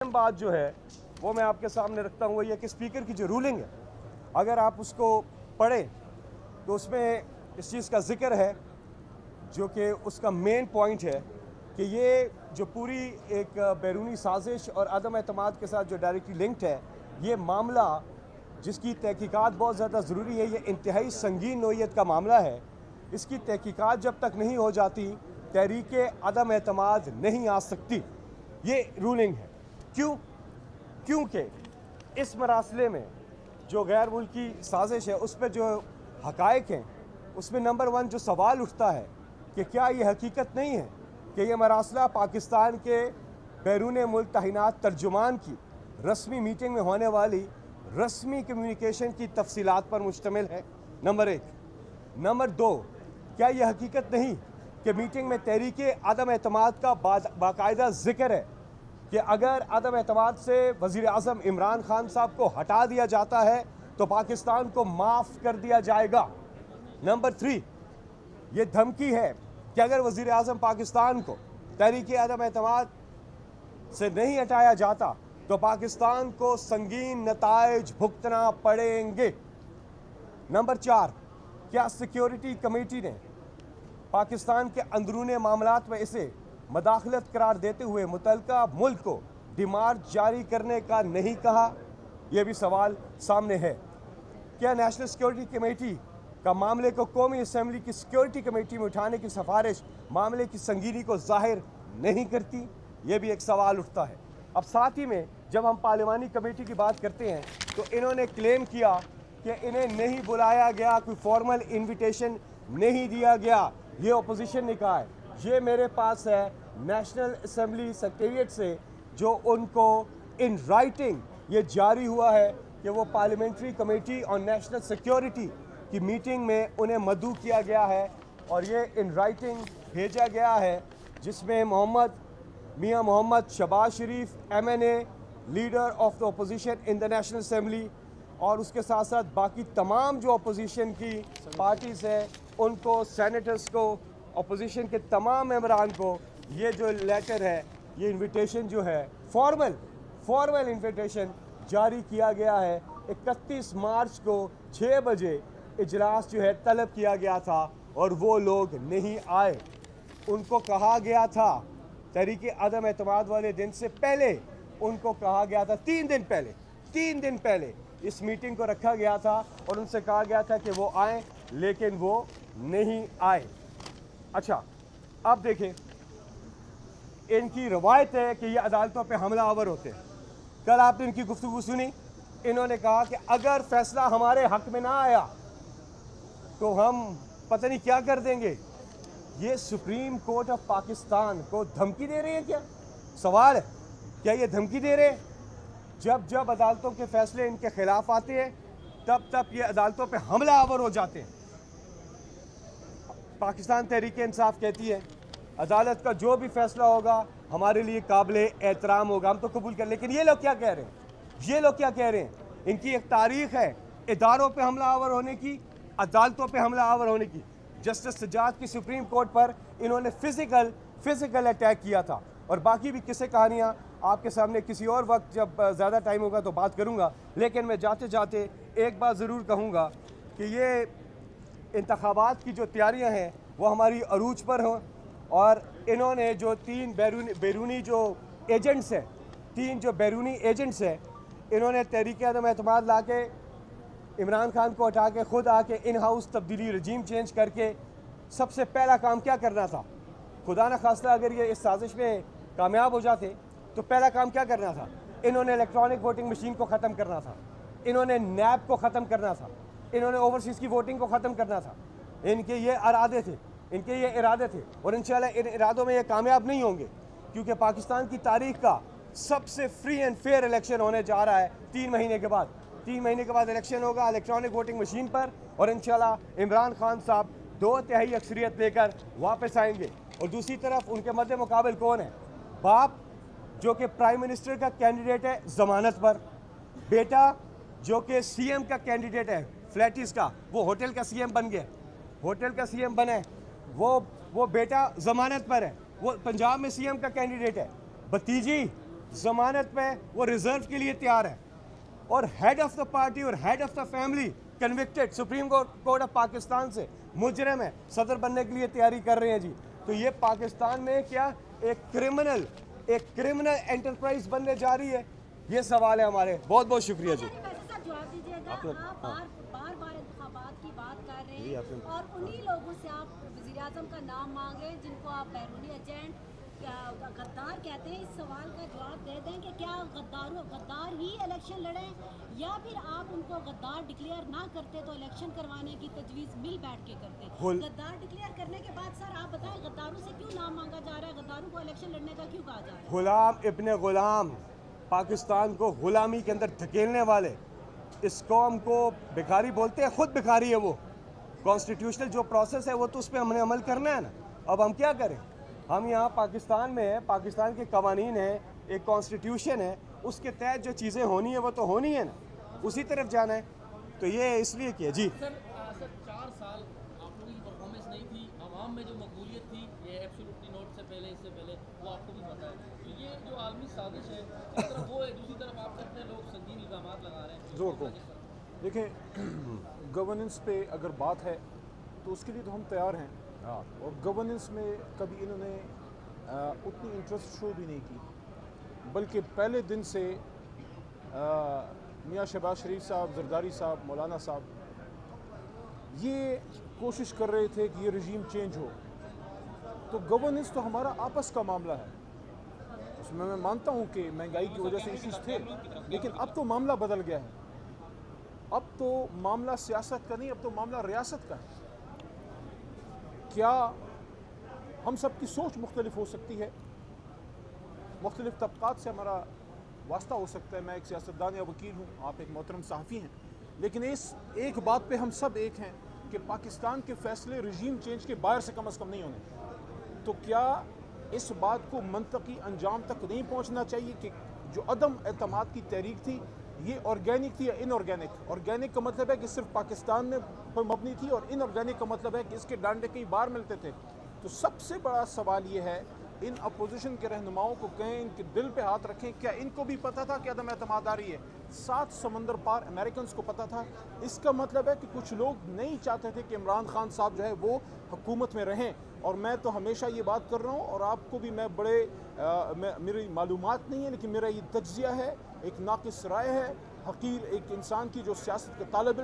बात जो है वो मैं आपके सामने रखता हूँ, वो ये कि स्पीकर की जो रूलिंग है, अगर आप उसको पढ़ें तो उसमें इस चीज़ का जिक्र है, जो कि उसका मेन पॉइंट है कि ये जो पूरी एक बैरूनी साजिश और अदम एतमाद के साथ जो डायरेक्टली लिंक्ड है, ये मामला जिसकी तहकीकात बहुत ज़्यादा ज़रूरी है, ये इंतहाई संगीन नोयत का मामला है। इसकी तहकीकात जब तक नहीं हो जाती, तहरीक अदम एतमाद नहीं आ सकती। ये रूलिंग है। क्योंकि इस मरासले में जो गैर मुल्की साजिश है, उस पर जो हकायक हैं, उसमें नंबर वन जो सवाल उठता है कि क्या ये हकीकत नहीं है कि ये मरासला पाकिस्तान के बैरून मुल्क तैनात तर्जुमान की रस्मी मीटिंग में होने वाली रस्मी कम्युनिकेशन की तफसीलात पर मुश्तमिल है, नंबर एक। नंबर दो, क्या यह हकीकत नहीं कि मीटिंग में तहरीक अदम एतमाद का बाकायदा जिक्र है कि अगर अदम एतमाद से वज़ीर आज़म इमरान खान साहब को हटा दिया जाता है तो पाकिस्तान को माफ़ कर दिया जाएगा। नंबर थ्री, ये धमकी है कि अगर वज़ीर आज़म पाकिस्तान को तहरीक अदम एतमाद से नहीं हटाया जाता तो पाकिस्तान को संगीन नताइज भुगतना पड़ेंगे। नंबर चार, क्या सिक्योरिटी कमेटी ने पाकिस्तान के अंदरूनी मामलात में इसे मदाखलत करार देते हुए मुतल्लिका मुल्क को डिमार्च जारी करने का नहीं कहा? यह भी सवाल सामने है। क्या नेशनल सिक्योरिटी कमेटी का मामले को कौमी असम्बली की सिक्योरिटी कमेटी में उठाने की सिफारिश मामले की संगीनी को जाहिर नहीं करती? यह भी एक सवाल उठता है। अब साथ ही में जब हम पार्लिमानी कमेटी की बात करते हैं तो इन्होंने क्लेम किया कि इन्हें नहीं बुलाया गया, कोई फॉर्मल इन्विटेशन नहीं दिया गया। ये अपोजिशन ने कहा है। ये मेरे पास है नेशनल असम्बली सेक्रेटेरिएट से, जो उनको इन राइटिंग ये जारी हुआ है कि वो पार्लियामेंट्री कमेटी और नेशनल सिक्योरिटी की मीटिंग में उन्हें मदऊ किया गया है, और ये इन राइटिंग भेजा गया है, जिसमें मियां मोहम्मद शहबाज शरीफ MNA, leader of the opposition in the national assembly, और उसके साथ साथ बाकी तमाम जो अपोजिशन की पार्टीज़ हैं उनको, सेनेटर्स को, अपोजिशन के तमाम मेंबरान को ये जो लेटर है, ये इनविटेशन जो है, फॉर्मल इनविटेशन जारी किया गया है। 31 मार्च को 6 बजे इजलास जो है तलब किया गया था और वो लोग नहीं आए। उनको कहा गया था तहरीक अदम एतमाद वाले दिन से पहले, उनको कहा गया था 3 दिन पहले इस मीटिंग को रखा गया था और उनसे कहा गया था कि वो आए, लेकिन वो नहीं आए। अच्छा, अब देखें, इनकी रवायत है कि ये अदालतों पे हमला आवर होते हैं। कल आपने इनकी गुफ्तगू सुनी, इन्होंने कहा कि अगर फैसला हमारे हक में ना आया तो हम पता नहीं क्या कर देंगे। ये सुप्रीम कोर्ट ऑफ पाकिस्तान को धमकी दे रहे हैं क्या? सवाल है, क्या ये धमकी दे रहे हैं? जब अदालतों के फैसले इनके खिलाफ आते हैं तब ये अदालतों पे हमला आवर हो जाते हैं। पाकिस्तान तहरीक इंसाफ कहती है अदालत का जो भी फैसला होगा हमारे लिए काबिले एहतराम होगा, हम तो कबूल कर। लेकिन ये लोग क्या कह रहे हैं? इनकी एक तारीख है इदारों पे हमला आवर होने की, अदालतों पे हमला आवर होने की। जस्टिस सज्जाद की सुप्रीम कोर्ट पर इन्होंने फिजिकल अटैक किया था, और बाकी भी किस्से कहानियाँ आपके सामने किसी और वक्त जब ज़्यादा टाइम होगा तो बात करूँगा। लेकिन मैं जाते जाते एक बात ज़रूर कहूँगा कि ये इंतखाबात की जो तैयारियाँ हैं वो हमारी अरूज पर हों, और इन्होंने जो 3 बैरूनी जो एजेंट्स हैं, 3 जो बैरूनी एजेंट्स हैं, इन्होंने तहरीक अदम एतमाद ला के इमरान खान को हटा के खुद आके इन हाउस तब्दीली रजीम चेंज करके सबसे पहला काम क्या करना था? खुदा न खास्ता अगर ये इस साजिश में कामयाब हो जाते तो पहला काम क्या करना था? इन्होंने इलेक्ट्रॉनिक वोटिंग मशीन को ख़त्म करना था, इन्होंने नैब को ख़त्म करना था, इन्होंने ओवरसीज़ की वोटिंग को ख़त्म करना था। इनके ये इरादे थे, और इंशाल्लाह इन इरादों में ये कामयाब नहीं होंगे, क्योंकि पाकिस्तान की तारीख का सबसे फ्री एंड फेयर इलेक्शन होने जा रहा है 3 महीने के बाद। 3 महीने के बाद इलेक्शन होगा इलेक्ट्रॉनिक वोटिंग मशीन पर, और इंशाल्लाह इमरान खान साहब 2/3 अक्सरियत लेकर वापस आएंगे। और दूसरी तरफ उनके मद्दे मुकाबिल कौन है? बाप जो कि प्राइम मिनिस्टर का कैंडिडेट है ज़मानत पर, बेटा जो कि CM का कैंडिडेट है फ्लैटिस का, वो होटल का CM बन गया, होटल का CM बना है, वो बेटा ज़मानत पर है, वो पंजाब में CM का कैंडिडेट है। भतीजी जमानत पे वो रिजर्व के लिए तैयार है, और हेड ऑफ द पार्टी और head of the family convicted supreme court of Pakistan से मुजरिम है, सदर बनने के लिए तैयारी कर रहे हैं जी। तो ये पाकिस्तान में क्या एक क्रिमिनल एंटरप्राइज बनने जा रही है, ये सवाल है हमारे। बहुत बहुत शुक्रिया जी। जवाब दीजिएगा, आप बार बार इंतखाबात की बात कर रहे हैं और उन्हीं लोगों से आप वज़ीर-ए-आज़म का नाम मांग रहे हैं जिनको आप बैरूनी एजेंट गद्दार कहते हैं। इस सवाल का जवाब दे दें कि क्या गद्दार ही इलेक्शन लड़ें या फिर आप उनको गद्दार डिक्लेयर ना करते तो इलेक्शन करवाने की तजवीज़ मिल बैठ के करते। गद्दार डिक्लेयर करने के बाद सर आप बताएं गद्दारों से क्यों नाम मांगा जा रहा है, गद्दारों को इलेक्शन लड़ने का क्यों कहा जा रहा है? गुलाम इब्ने गुलाम, पाकिस्तान को गुलामी के अंदर धकेलने वाले, इस कौम को भिखारी बोलते हैं, खुद भिखारी है वो। कॉन्स्टिट्यूशनल जो प्रोसेस है वो तो उस पर हमने अमल करना है ना। अब हम क्या करें, हम यहाँ पाकिस्तान में हैं, पाकिस्तान के कवानीन हैं, एक कॉन्स्टिट्यूशन है, उसके तहत जो चीज़ें होनी है वो तो होनी है ना, उसी तरफ जाना है। तो ये इसलिए किया जी। सर 4 साल आप लोगों की परफॉर्मेंस नहीं थी, आवाम में जो मकबूलियत थी ये एब्सोल्युटली नोट से पहले, इससे पहले, वो आपको भी पता है। तो ये जो आलमी साजिश है, एक तरफ वो है, दूसरी तरफ आप कहते हैं लोग संगीन इल्ज़ाम लगा रहे हैं जोर को। देखें, गवर्नेंस पे अगर बात है तो उसके लिए तो हम तैयार हैं, और गवर्नेंस में कभी इन्होंने उतनी इंटरेस्ट शो भी नहीं की, बल्कि पहले दिन से मियाँ शहबाज शरीफ साहब, जरदारी साहब, मौलाना साहब ये कोशिश कर रहे थे कि ये रजीम चेंज हो। तो गवर्नेंस तो हमारा आपस का मामला है, उसमें मैं मानता हूँ कि महंगाई की वजह से इश्यूज थे, लेकिन अब तो मामला बदल गया है। अब तो मामला सियासत का नहीं, अब तो मामला रियासत का है। क्या हम सब की सोच मुख्तलिफ हो सकती है, मुख्तलिफ तबक़ात से हमारा वास्ता हो सकता है। मैं एक सियासतदान या वकील हूँ, आप एक मोहतरम सहाफ़ी हैं, लेकिन इस एक बात पे हम सब एक हैं कि पाकिस्तान के फैसले रजीम चेंज के बाहर से कम नहीं होने। तो क्या इस बात को मंतकी अंजाम तक नहीं पहुँचना चाहिए कि जो अदम एतमाद की तहरीक थी ये ऑर्गेनिक थी या इनऑर्गेनिक? ऑर्गेनिक का मतलब है कि सिर्फ पाकिस्तान में पर मबनी थी, और इनऑर्गेनिक का मतलब है कि इसके डांडे कई बार मिलते थे। तो सबसे बड़ा सवाल ये है, इन अपोजिशन के रहनुमाओं को कहें, इनके दिल पे हाथ रखें, क्या इनको भी पता था कि अदम एतमाद आ रही है? 7 समंदर पार अमेरिकन को पता था। इसका मतलब है कि कुछ लोग नहीं चाहते थे कि इमरान खान साहब जो है वो हुकूमत में रहें। और मैं तो हमेशा ये बात कर रहा हूँ, और आपको भी मैं मेरी मालूमात नहीं है, लेकिन मेरा ये तज्जिया है, एक नाक़िस राय है, हकीर एक इंसान की जो सियासत का तालिब इल्म